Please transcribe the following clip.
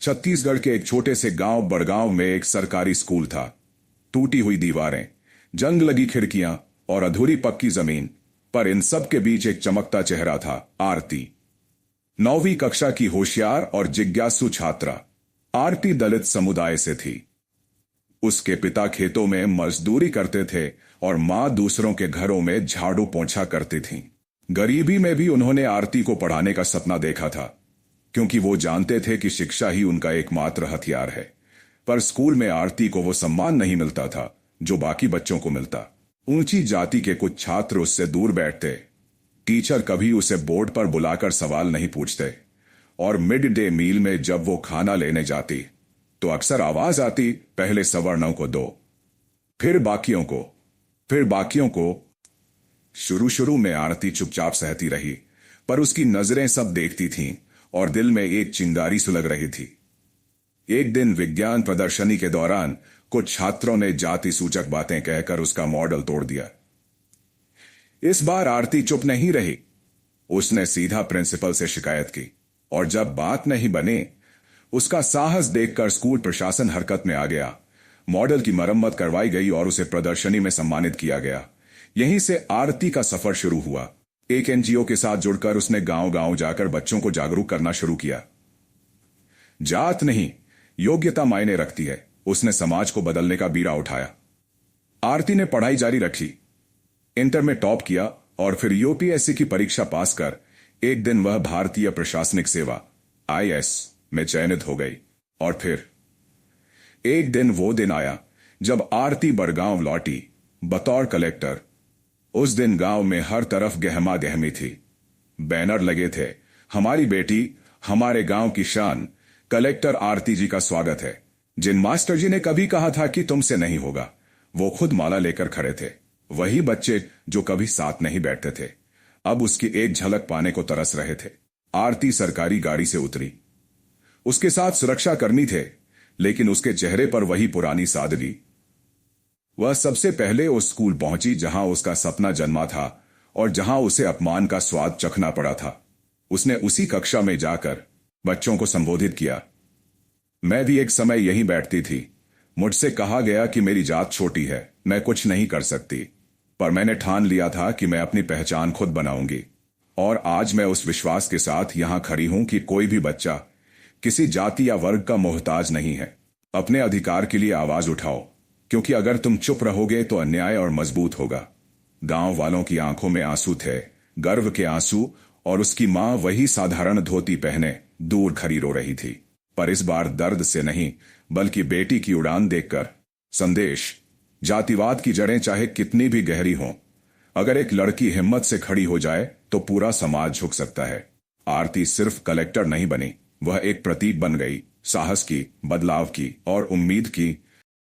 छत्तीसगढ़ के एक छोटे से गांव बड़गांव में एक सरकारी स्कूल था। टूटी हुई दीवारें, जंग लगी खिड़कियां और अधूरी पक्की जमीन, पर इन सब के बीच एक चमकता चेहरा था, आरती। 9वीं कक्षा की होशियार और जिज्ञासु छात्रा। आरती दलित समुदाय से थी। उसके पिता खेतों में मजदूरी करते थे और मां दूसरों के घरों में झाड़ू पोंछा करती थीं। गरीबी में भी उन्होंने आरती को पढ़ाने का सपना देखा था, क्योंकि वो जानते थे कि शिक्षा ही उनका एकमात्र हथियार है। पर स्कूल में आरती को वो सम्मान नहीं मिलता था जो बाकी बच्चों को मिलता। ऊंची जाति के कुछ छात्र उससे दूर बैठते। टीचर कभी उसे बोर्ड पर बुलाकर सवाल नहीं पूछते, और मिड डे मील में जब वो खाना लेने जाती तो अक्सर आवाज आती, पहले सवर्णों को दो, फिर बाकियों को, फिर बाकियों को। शुरू शुरू में आरती चुपचाप सहती रही, पर उसकी नजरें सब देखती थीं और दिल में एक चिंगारी सुलग रही थी। एक दिन विज्ञान प्रदर्शनी के दौरान कुछ छात्रों ने जाति सूचक बातें कहकर उसका मॉडल तोड़ दिया। इस बार आरती चुप नहीं रही। उसने सीधा प्रिंसिपल से शिकायत की, और जब बात नहीं बनी, उसका साहस देखकर स्कूल प्रशासन हरकत में आ गया। मॉडल की मरम्मत करवाई गई और उसे प्रदर्शनी में सम्मानित किया गया। यहीं से आरती का सफर शुरू हुआ। एक एनजीओ के साथ जुड़कर उसने गांव-गांव जाकर बच्चों को जागरूक करना शुरू किया। जात नहीं, योग्यता मायने रखती है। उसने समाज को बदलने का बीड़ा उठाया। आरती ने पढ़ाई जारी रखी, इंटर में टॉप किया और फिर यूपीएससी की परीक्षा पास कर एक दिन वह भारतीय प्रशासनिक सेवा आईएएस में चयनित हो गई। और फिर एक दिन वो दिन आया जब आरती बड़गांव लौटी बतौर कलेक्टर। उस दिन गांव में हर तरफ गहमा गहमी थी। बैनर लगे थे, हमारी बेटी, हमारे गांव की शान, कलेक्टर आरती जी का स्वागत है। जिन मास्टर जी ने कभी कहा था कि तुमसे नहीं होगा, वो खुद माला लेकर खड़े थे। वही बच्चे जो कभी साथ नहीं बैठते थे, अब उसकी एक झलक पाने को तरस रहे थे। आरती सरकारी गाड़ी से उतरी। उसके साथ सुरक्षा कर्मी थे, लेकिन उसके चेहरे पर वही पुरानी सादगी। वह सबसे पहले उस स्कूल पहुंची जहां उसका सपना जन्मा था और जहां उसे अपमान का स्वाद चखना पड़ा था। उसने उसी कक्षा में जाकर बच्चों को संबोधित किया। मैं भी एक समय यहीं बैठती थी। मुझसे कहा गया कि मेरी जात छोटी है, मैं कुछ नहीं कर सकती, पर मैंने ठान लिया था कि मैं अपनी पहचान खुद बनाऊंगी। और आज मैं उस विश्वास के साथ यहां खड़ी हूं कि कोई भी बच्चा किसी जाति या वर्ग का मोहताज नहीं है। अपने अधिकार के लिए आवाज उठाओ, क्योंकि अगर तुम चुप रहोगे तो अन्याय और मजबूत होगा। गांव वालों की आंखों में आंसू थे, गर्व के आंसू, और उसकी मां वही साधारण धोती पहने दूर खड़ी रो रही थी, पर इस बार दर्द से नहीं, बल्कि बेटी की उड़ान देखकर। संदेश: जातिवाद की जड़ें चाहे कितनी भी गहरी हों, अगर एक लड़की हिम्मत से खड़ी हो जाए तो पूरा समाज झुक सकता है। आरती सिर्फ कलेक्टर नहीं बनी, वह एक प्रतीक बन गई, साहस की, बदलाव की और उम्मीद की।